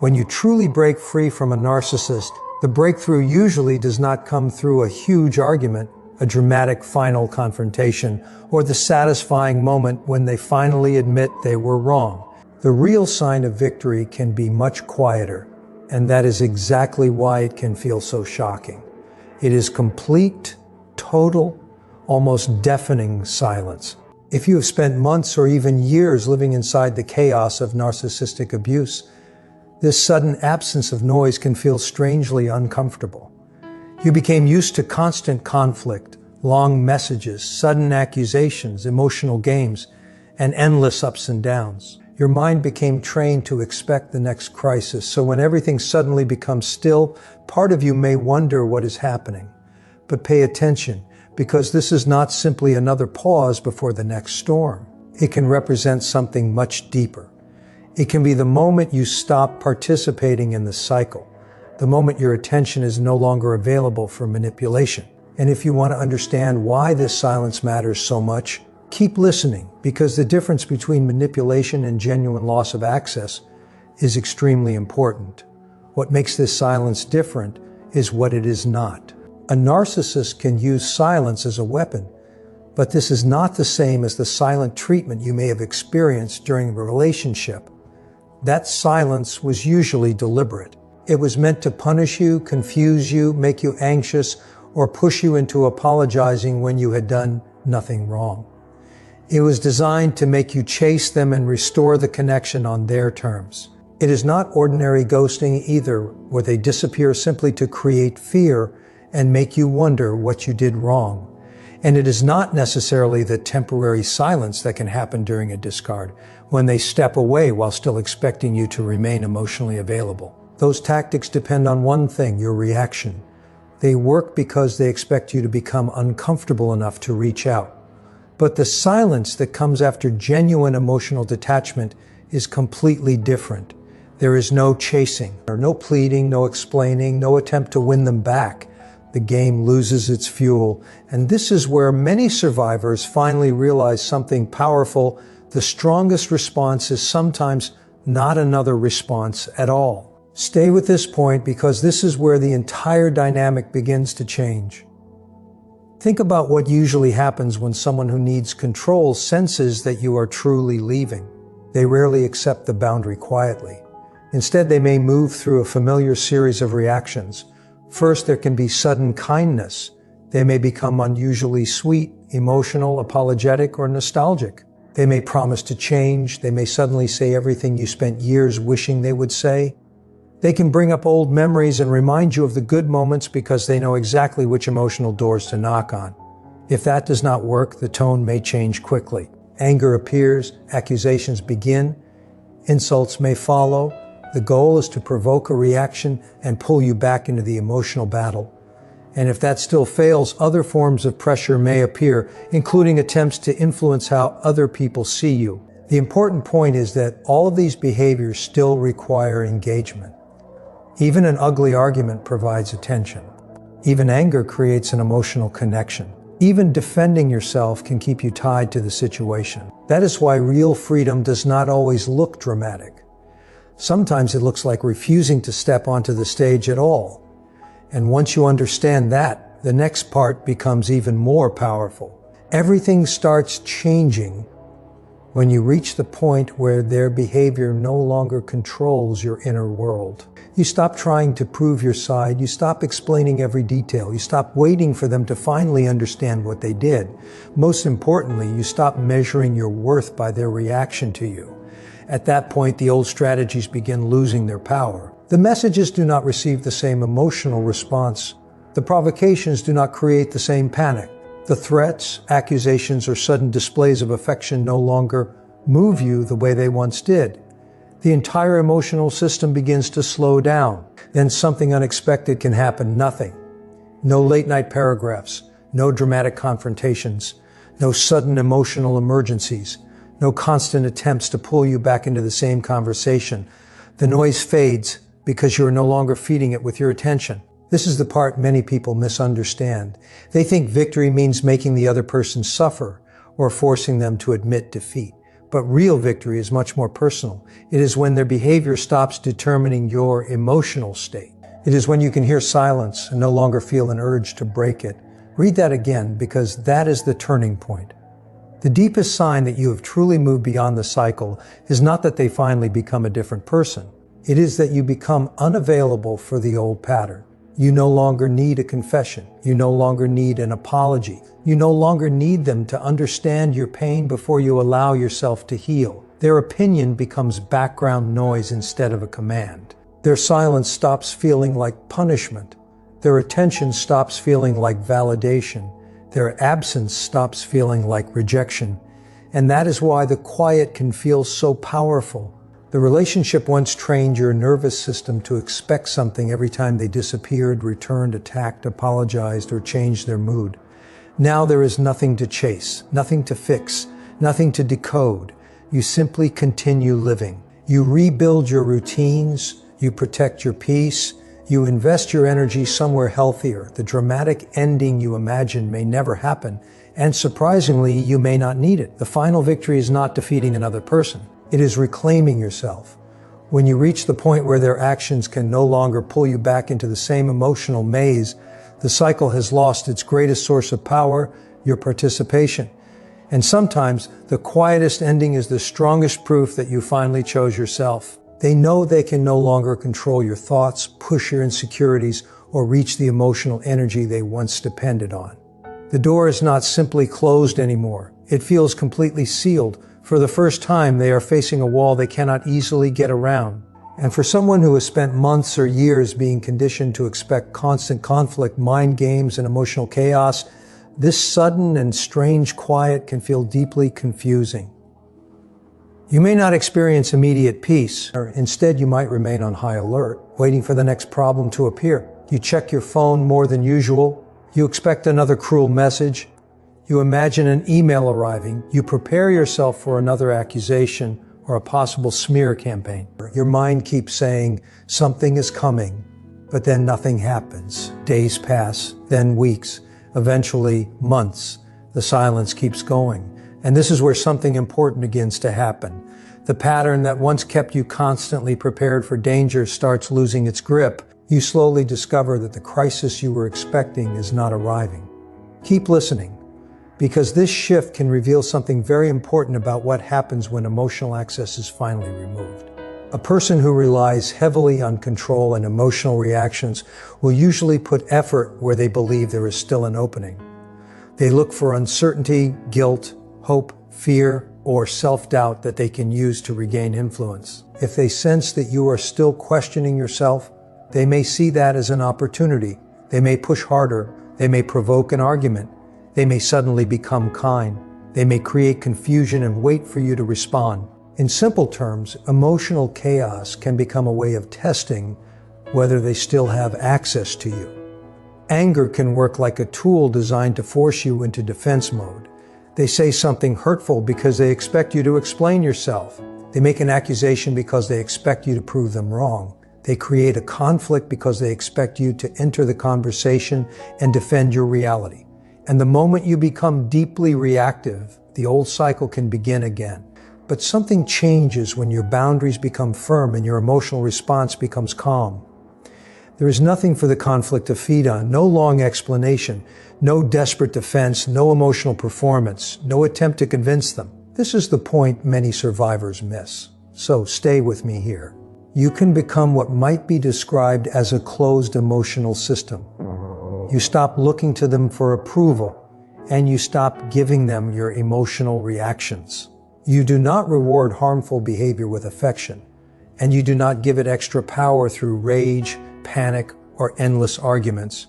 When you truly break free from a narcissist, the breakthrough usually does not come through a huge argument, a dramatic final confrontation, or the satisfying moment when they finally admit they were wrong. The real sign of victory can be much quieter, and that is exactly why it can feel so shocking. It is complete, total, almost deafening silence. If you have spent months or even years living inside the chaos of narcissistic abuse, this sudden absence of noise can feel strangely uncomfortable. You became used to constant conflict, long messages, sudden accusations, emotional games, and endless ups and downs. Your mind became trained to expect the next crisis, so when everything suddenly becomes still, part of you may wonder what is happening. But pay attention, because this is not simply another pause before the next storm. It can represent something much deeper. It can be the moment you stop participating in the cycle, the moment your attention is no longer available for manipulation. And if you want to understand why this silence matters so much, keep listening, because the difference between manipulation and genuine loss of access is extremely important. What makes this silence different is what it is not. A narcissist can use silence as a weapon, but this is not the same as the silent treatment you may have experienced during a relationship. That silence was usually deliberate. It was meant to punish you, confuse you, make you anxious, or push you into apologizing when you had done nothing wrong. It was designed to make you chase them and restore the connection on their terms. It is not ordinary ghosting either, where they disappear simply to create fear and make you wonder what you did wrong. And it is not necessarily the temporary silence that can happen during a discard, when they step away while still expecting you to remain emotionally available. Those tactics depend on one thing, your reaction. They work because they expect you to become uncomfortable enough to reach out. But the silence that comes after genuine emotional detachment is completely different. There is no chasing, or no pleading, no explaining, no attempt to win them back. The game loses its fuel, and this is where many survivors finally realize something powerful. The strongest response is sometimes not another response at all. Stay with this point, because this is where the entire dynamic begins to change. Think about what usually happens when someone who needs control senses that you are truly leaving. They rarely accept the boundary quietly. Instead, they may move through a familiar series of reactions. First, there can be sudden kindness. They may become unusually sweet, emotional, apologetic, or nostalgic. They may promise to change. They may suddenly say everything you spent years wishing they would say. They can bring up old memories and remind you of the good moments because they know exactly which emotional doors to knock on. If that does not work, the tone may change quickly. Anger appears, accusations begin, insults may follow. The goal is to provoke a reaction and pull you back into the emotional battle. And if that still fails, other forms of pressure may appear, including attempts to influence how other people see you. The important point is that all of these behaviors still require engagement. Even an ugly argument provides attention. Even anger creates an emotional connection. Even defending yourself can keep you tied to the situation. That is why real freedom does not always look dramatic. Sometimes it looks like refusing to step onto the stage at all. And once you understand that, the next part becomes even more powerful. Everything starts changing when you reach the point where their behavior no longer controls your inner world. You stop trying to prove your side. You stop explaining every detail. You stop waiting for them to finally understand what they did. Most importantly, you stop measuring your worth by their reaction to you. At that point, the old strategies begin losing their power. The messages do not receive the same emotional response. The provocations do not create the same panic. The threats, accusations, or sudden displays of affection no longer move you the way they once did. The entire emotional system begins to slow down. Then something unexpected can happen. Nothing. No late-night paragraphs. No dramatic confrontations. No sudden emotional emergencies. No constant attempts to pull you back into the same conversation. The noise fades because you are no longer feeding it with your attention. This is the part many people misunderstand. They think victory means making the other person suffer or forcing them to admit defeat. But real victory is much more personal. It is when their behavior stops determining your emotional state. It is when you can hear silence and no longer feel an urge to break it. Read that again, because that is the turning point. The deepest sign that you have truly moved beyond the cycle is not that they finally become a different person. It is that you become unavailable for the old pattern. You no longer need a confession. You no longer need an apology. You no longer need them to understand your pain before you allow yourself to heal. Their opinion becomes background noise instead of a command. Their silence stops feeling like punishment. Their attention stops feeling like validation. Their absence stops feeling like rejection. And that is why the quiet can feel so powerful. The relationship once trained your nervous system to expect something every time they disappeared, returned, attacked, apologized, or changed their mood. Now there is nothing to chase, nothing to fix, nothing to decode. You simply continue living. You rebuild your routines, you protect your peace, you invest your energy somewhere healthier. The dramatic ending you imagine may never happen, and surprisingly, you may not need it. The final victory is not defeating another person. It is reclaiming yourself. When you reach the point where their actions can no longer pull you back into the same emotional maze, the cycle has lost its greatest source of power, your participation. And sometimes, the quietest ending is the strongest proof that you finally chose yourself. They know they can no longer control your thoughts, push your insecurities, or reach the emotional energy they once depended on. The door is not simply closed anymore. It feels completely sealed. For the first time, they are facing a wall they cannot easily get around. And for someone who has spent months or years being conditioned to expect constant conflict, mind games, and emotional chaos, this sudden and strange quiet can feel deeply confusing. You may not experience immediate peace, or instead you might remain on high alert, waiting for the next problem to appear. You check your phone more than usual. You expect another cruel message. You imagine an email arriving. You prepare yourself for another accusation or a possible smear campaign. Your mind keeps saying, something is coming, but then nothing happens. Days pass, then weeks, eventually months. The silence keeps going. And this is where something important begins to happen. The pattern that once kept you constantly prepared for danger starts losing its grip. You slowly discover that the crisis you were expecting is not arriving. Keep listening, because this shift can reveal something very important about what happens when emotional access is finally removed. A person who relies heavily on control and emotional reactions will usually put effort where they believe there is still an opening. They look for uncertainty, guilt, hope, fear, or self-doubt that they can use to regain influence. If they sense that you are still questioning yourself, they may see that as an opportunity. They may push harder. They may provoke an argument. They may suddenly become kind. They may create confusion and wait for you to respond. In simple terms, emotional chaos can become a way of testing whether they still have access to you. Anger can work like a tool designed to force you into defense mode. They say something hurtful because they expect you to explain yourself. They make an accusation because they expect you to prove them wrong. They create a conflict because they expect you to enter the conversation and defend your reality. And the moment you become deeply reactive, the old cycle can begin again. But something changes when your boundaries become firm and your emotional response becomes calm. There is nothing for the conflict to feed on, no long explanation, no desperate defense, no emotional performance, no attempt to convince them. This is the point many survivors miss. So stay with me here. You can become what might be described as a closed emotional system. You stop looking to them for approval, and you stop giving them your emotional reactions. You do not reward harmful behavior with affection, and you do not give it extra power through rage, panic, or endless arguments.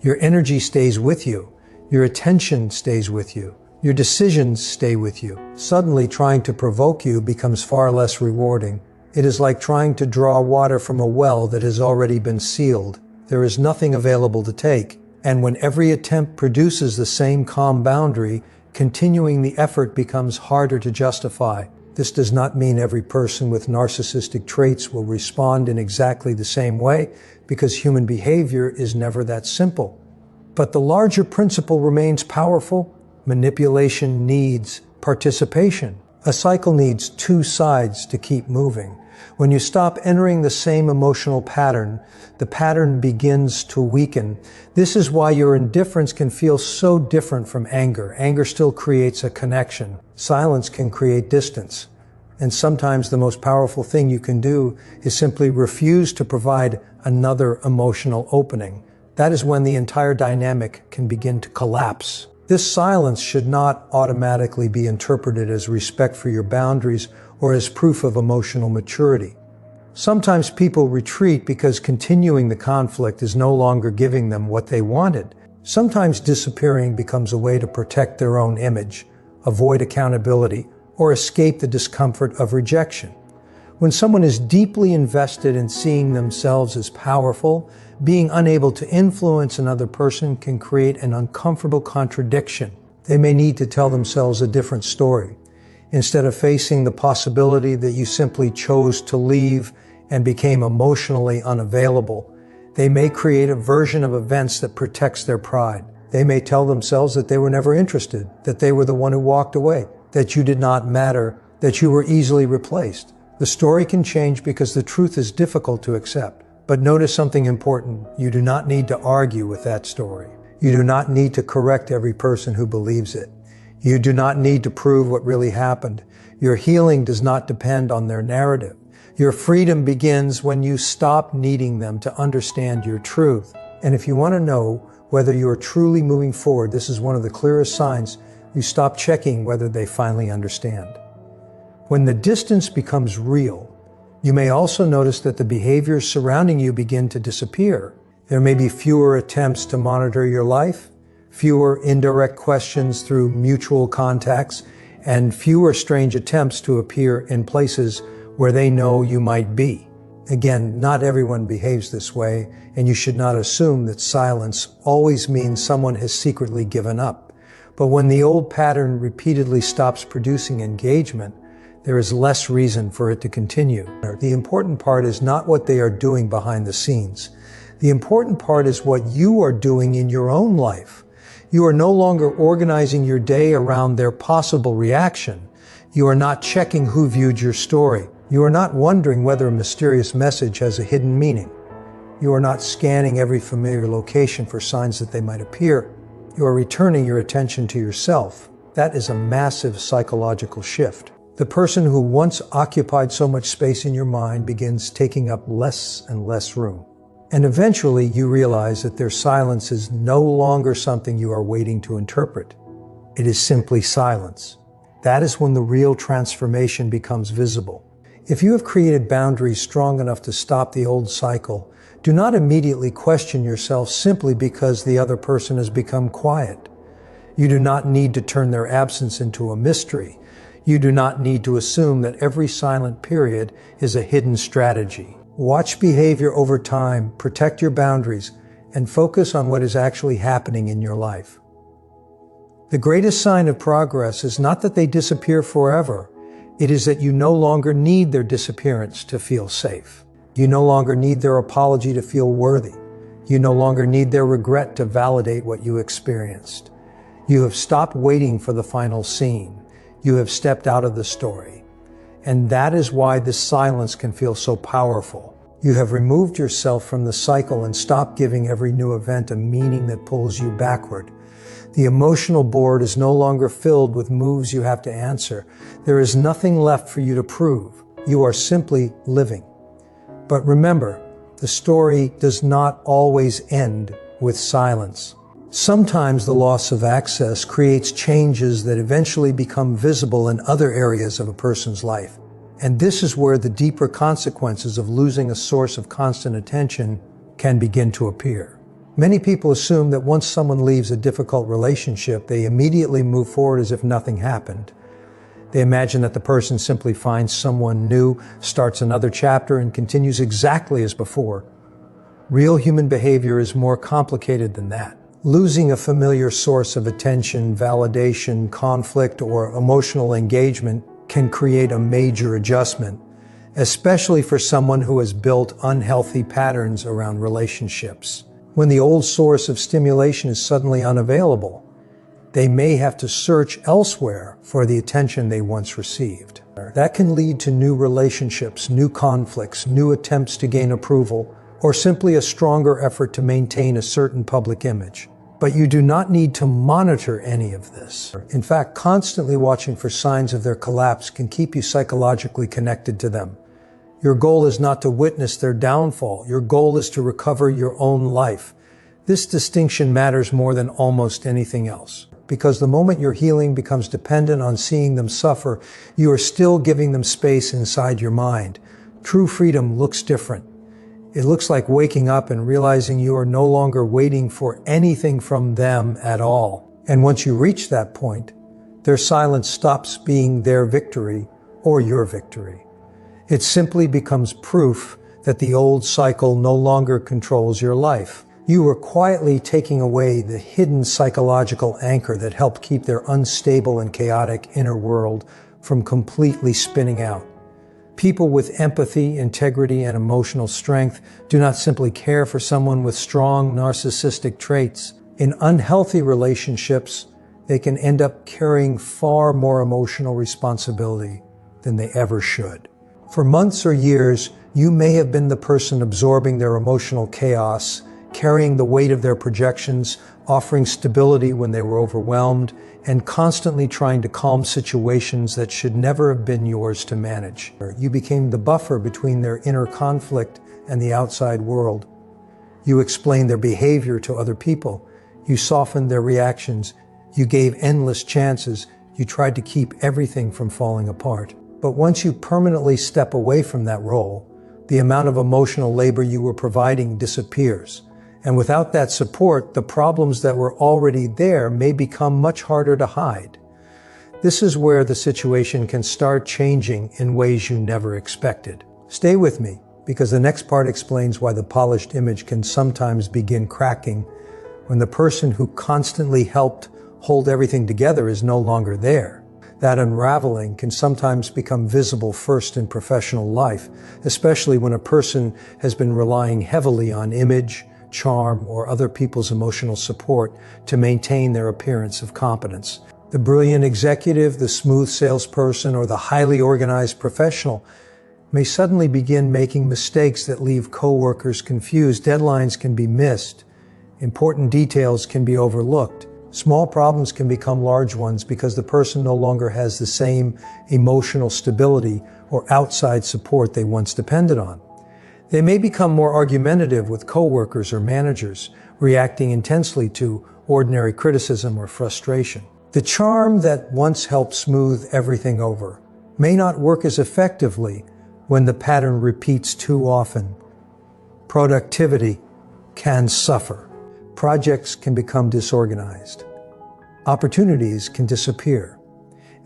Your energy stays with you. Your attention stays with you. Your decisions stay with you. Suddenly, trying to provoke you becomes far less rewarding. It is like trying to draw water from a well that has already been sealed. There is nothing available to take. And when every attempt produces the same calm boundary, continuing the effort becomes harder to justify. This does not mean every person with narcissistic traits will respond in exactly the same way, because human behavior is never that simple. But the larger principle remains powerful. Manipulation needs participation. A cycle needs two sides to keep moving. When you stop entering the same emotional pattern, the pattern begins to weaken. This is why your indifference can feel so different from anger. Anger still creates a connection. Silence can create distance. And sometimes the most powerful thing you can do is simply refuse to provide another emotional opening. That is when the entire dynamic can begin to collapse. This silence should not automatically be interpreted as respect for your boundaries or as proof of emotional maturity. Sometimes people retreat because continuing the conflict is no longer giving them what they wanted. Sometimes disappearing becomes a way to protect their own image, avoid accountability, or escape the discomfort of rejection. When someone is deeply invested in seeing themselves as powerful, being unable to influence another person can create an uncomfortable contradiction. They may need to tell themselves a different story. Instead of facing the possibility that you simply chose to leave and became emotionally unavailable, they may create a version of events that protects their pride. They may tell themselves that they were never interested, that they were the one who walked away, that you did not matter, that you were easily replaced. The story can change because the truth is difficult to accept. But notice something important. You do not need to argue with that story. You do not need to correct every person who believes it. You do not need to prove what really happened. Your healing does not depend on their narrative. Your freedom begins when you stop needing them to understand your truth. And if you want to know whether you are truly moving forward, this is one of the clearest signs. You stop checking whether they finally understand. When the distance becomes real, you may also notice that the behaviors surrounding you begin to disappear. There may be fewer attempts to monitor your life, fewer indirect questions through mutual contacts, and fewer strange attempts to appear in places where they know you might be. Again, not everyone behaves this way, and you should not assume that silence always means someone has secretly given up. But when the old pattern repeatedly stops producing engagement, there is less reason for it to continue. The important part is not what they are doing behind the scenes. The important part is what you are doing in your own life. You are no longer organizing your day around their possible reaction. You are not checking who viewed your story. You are not wondering whether a mysterious message has a hidden meaning. You are not scanning every familiar location for signs that they might appear. You are returning your attention to yourself. That is a massive psychological shift. The person who once occupied so much space in your mind begins taking up less and less room. And eventually you realize that their silence is no longer something you are waiting to interpret. It is simply silence. That is when the real transformation becomes visible. If you have created boundaries strong enough to stop the old cycle, do not immediately question yourself simply because the other person has become quiet. You do not need to turn their absence into a mystery. You do not need to assume that every silent period is a hidden strategy. Watch behavior over time, protect your boundaries, and focus on what is actually happening in your life. The greatest sign of progress is not that they disappear forever. It is that you no longer need their disappearance to feel safe. You no longer need their apology to feel worthy. You no longer need their regret to validate what you experienced. You have stopped waiting for the final scene. You have stepped out of the story. And that is why this silence can feel so powerful. You have removed yourself from the cycle and stopped giving every new event a meaning that pulls you backward. The emotional board is no longer filled with moves you have to answer. There is nothing left for you to prove. You are simply living. But remember, the story does not always end with silence. Sometimes the loss of access creates changes that eventually become visible in other areas of a person's life. And this is where the deeper consequences of losing a source of constant attention can begin to appear. Many people assume that once someone leaves a difficult relationship, they immediately move forward as if nothing happened. They imagine that the person simply finds someone new, starts another chapter, and continues exactly as before. Real human behavior is more complicated than that. Losing a familiar source of attention, validation, conflict, or emotional engagement can create a major adjustment, especially for someone who has built unhealthy patterns around relationships. When the old source of stimulation is suddenly unavailable, they may have to search elsewhere for the attention they once received. That can lead to new relationships, new conflicts, new attempts to gain approval, or simply a stronger effort to maintain a certain public image. But you do not need to monitor any of this. In fact, constantly watching for signs of their collapse can keep you psychologically connected to them. Your goal is not to witness their downfall. Your goal is to recover your own life. This distinction matters more than almost anything else. Because the moment your healing becomes dependent on seeing them suffer, you are still giving them space inside your mind. True freedom looks different. It looks like waking up and realizing you are no longer waiting for anything from them at all. And once you reach that point, their silence stops being their victory or your victory. It simply becomes proof that the old cycle no longer controls your life. You are quietly taking away the hidden psychological anchor that helped keep their unstable and chaotic inner world from completely spinning out. People with empathy, integrity, and emotional strength do not simply care for someone with strong narcissistic traits. In unhealthy relationships, they can end up carrying far more emotional responsibility than they ever should. For months or years, you may have been the person absorbing their emotional chaos, carrying the weight of their projections, offering stability when they were overwhelmed, and constantly trying to calm situations that should never have been yours to manage. You became the buffer between their inner conflict and the outside world. You explained their behavior to other people. You softened their reactions. You gave endless chances. You tried to keep everything from falling apart. But once you permanently step away from that role, the amount of emotional labor you were providing disappears. And without that support, the problems that were already there may become much harder to hide. This is where the situation can start changing in ways you never expected. Stay with me, because the next part explains why the polished image can sometimes begin cracking when the person who constantly helped hold everything together is no longer there. That unraveling can sometimes become visible first in professional life, especially when a person has been relying heavily on image, charm, or other people's emotional support to maintain their appearance of competence. The brilliant executive, the smooth salesperson, or the highly organized professional may suddenly begin making mistakes that leave coworkers confused. Deadlines can be missed. Important details can be overlooked. Small problems can become large ones because the person no longer has the same emotional stability or outside support they once depended on. They may become more argumentative with coworkers or managers, reacting intensely to ordinary criticism or frustration. The charm that once helped smooth everything over may not work as effectively when the pattern repeats too often. Productivity can suffer. Projects can become disorganized. Opportunities can disappear.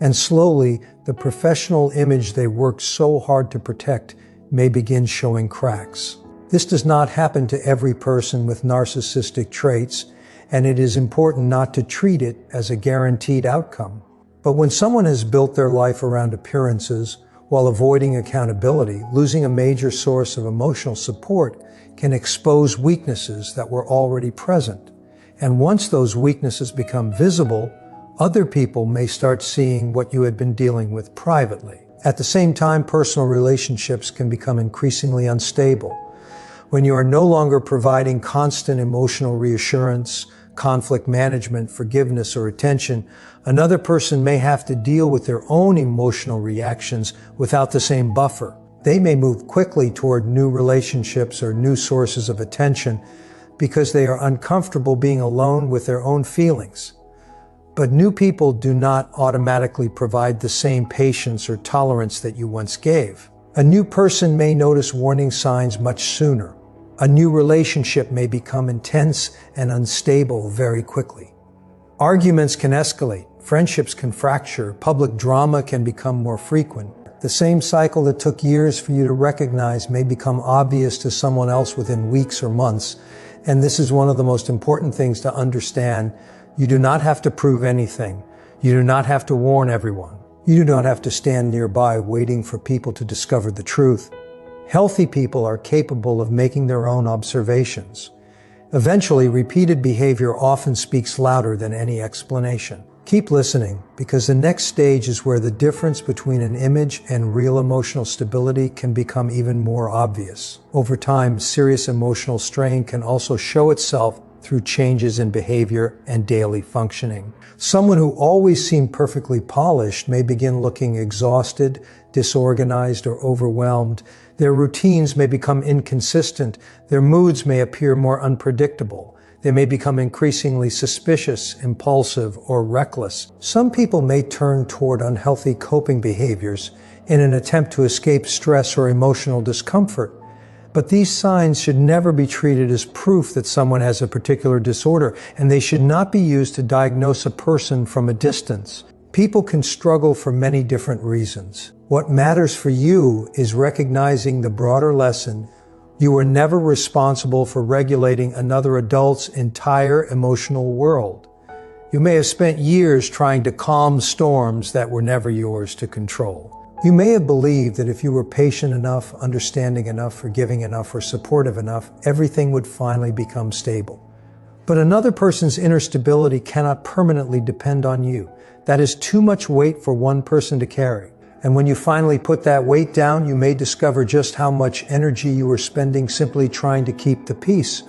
And slowly, the professional image they worked so hard to protect may begin showing cracks. This does not happen to every person with narcissistic traits, and it is important not to treat it as a guaranteed outcome. But when someone has built their life around appearances while avoiding accountability, losing a major source of emotional support can expose weaknesses that were already present. And once those weaknesses become visible, other people may start seeing what you had been dealing with privately. At the same time, personal relationships can become increasingly unstable. When you are no longer providing constant emotional reassurance, conflict management, forgiveness, or attention, another person may have to deal with their own emotional reactions without the same buffer. They may move quickly toward new relationships or new sources of attention because they are uncomfortable being alone with their own feelings. But new people do not automatically provide the same patience or tolerance that you once gave. A new person may notice warning signs much sooner. A new relationship may become intense and unstable very quickly. Arguments can escalate, friendships can fracture, public drama can become more frequent. The same cycle that took years for you to recognize may become obvious to someone else within weeks or months. And this is one of the most important things to understand. You do not have to prove anything. You do not have to warn everyone. You do not have to stand nearby waiting for people to discover the truth. Healthy people are capable of making their own observations. Eventually, repeated behavior often speaks louder than any explanation. Keep listening, because the next stage is where the difference between an image and real emotional stability can become even more obvious. Over time, serious emotional strain can also show itself through changes in behavior and daily functioning. Someone who always seemed perfectly polished may begin looking exhausted, disorganized, or overwhelmed. Their routines may become inconsistent. Their moods may appear more unpredictable. They may become increasingly suspicious, impulsive, or reckless. Some people may turn toward unhealthy coping behaviors in an attempt to escape stress or emotional discomfort. But these signs should never be treated as proof that someone has a particular disorder, and they should not be used to diagnose a person from a distance. People can struggle for many different reasons. What matters for you is recognizing the broader lesson: you are never responsible for regulating another adult's entire emotional world. You may have spent years trying to calm storms that were never yours to control. You may have believed that if you were patient enough, understanding enough, forgiving enough, or supportive enough, everything would finally become stable. But another person's inner stability cannot permanently depend on you. That is too much weight for one person to carry. And when you finally put that weight down, you may discover just how much energy you were spending simply trying to keep the peace.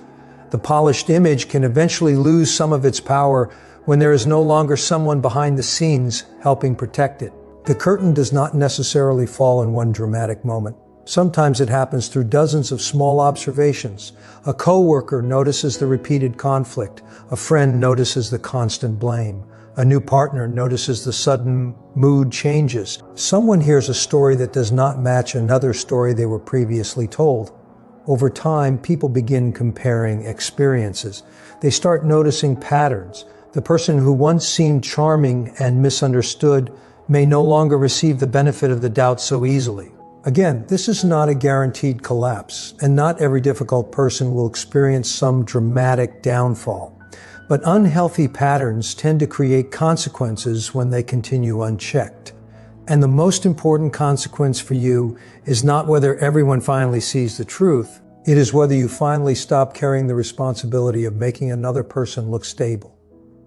The polished image can eventually lose some of its power when there is no longer someone behind the scenes helping protect it. The curtain does not necessarily fall in one dramatic moment. Sometimes it happens through dozens of small observations. A coworker notices the repeated conflict. A friend notices the constant blame. A new partner notices the sudden mood changes. Someone hears a story that does not match another story they were previously told. Over time, people begin comparing experiences. They start noticing patterns. The person who once seemed charming and misunderstood may no longer receive the benefit of the doubt so easily. Again, this is not a guaranteed collapse, and not every difficult person will experience some dramatic downfall. But unhealthy patterns tend to create consequences when they continue unchecked. And the most important consequence for you is not whether everyone finally sees the truth. It is whether you finally stop carrying the responsibility of making another person look stable.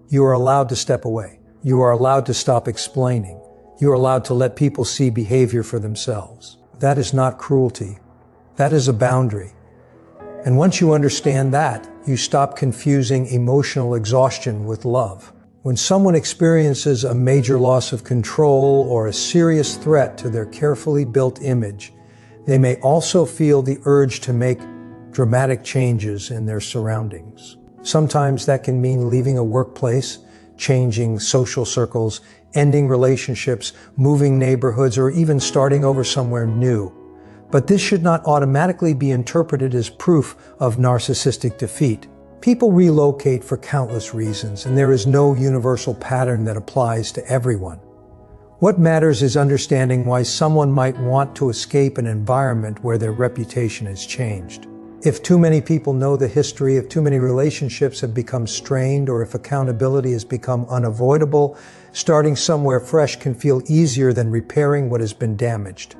You are allowed to step away. You are allowed to stop explaining. You are allowed to let people see behavior for themselves. That is not cruelty. That is a boundary. And once you understand that, you stop confusing emotional exhaustion with love. When someone experiences a major loss of control or a serious threat to their carefully built image, they may also feel the urge to make dramatic changes in their surroundings. Sometimes that can mean leaving a workplace, changing social circles, ending relationships, moving neighborhoods, or even starting over somewhere new. But this should not automatically be interpreted as proof of narcissistic defeat. People relocate for countless reasons, and there is no universal pattern that applies to everyone. What matters is understanding why someone might want to escape an environment where their reputation has changed. If too many people know the history, if too many relationships have become strained, or if accountability has become unavoidable, starting somewhere fresh can feel easier than repairing what has been damaged.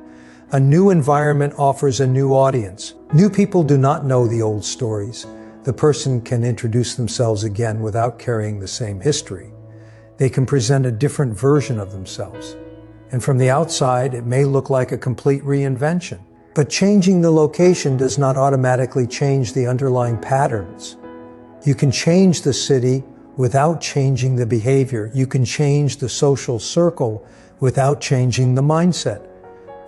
A new environment offers a new audience. New people do not know the old stories. The person can introduce themselves again without carrying the same history. They can present a different version of themselves. And from the outside, it may look like a complete reinvention. But changing the location does not automatically change the underlying patterns. You can change the city without changing the behavior. You can change the social circle without changing the mindset.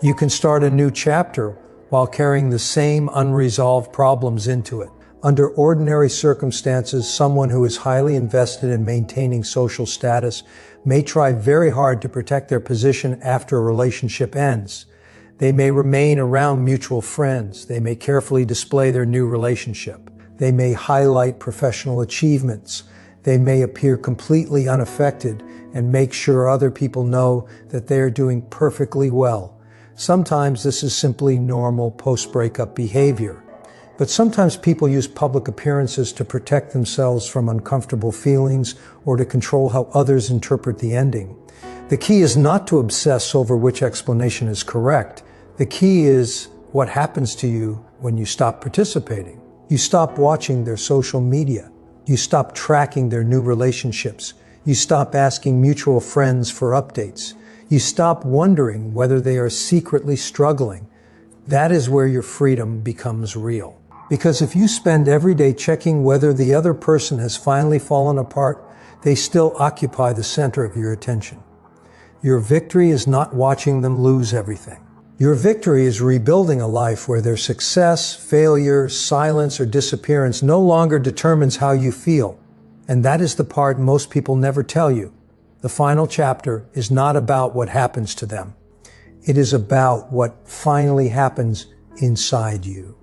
You can start a new chapter while carrying the same unresolved problems into it. Under ordinary circumstances, someone who is highly invested in maintaining social status may try very hard to protect their position after a relationship ends. They may remain around mutual friends. They may carefully display their new relationship. They may highlight professional achievements. They may appear completely unaffected and make sure other people know that they are doing perfectly well. Sometimes this is simply normal post-breakup behavior. But sometimes people use public appearances to protect themselves from uncomfortable feelings or to control how others interpret the ending. The key is not to obsess over which explanation is correct. The key is what happens to you when you stop participating. You stop watching their social media. You stop tracking their new relationships. You stop asking mutual friends for updates. You stop wondering whether they are secretly struggling. That is where your freedom becomes real. Because if you spend every day checking whether the other person has finally fallen apart, they still occupy the center of your attention. Your victory is not watching them lose everything. Your victory is rebuilding a life where their success, failure, silence, or disappearance no longer determines how you feel. And that is the part most people never tell you. The final chapter is not about what happens to them. It is about what finally happens inside you.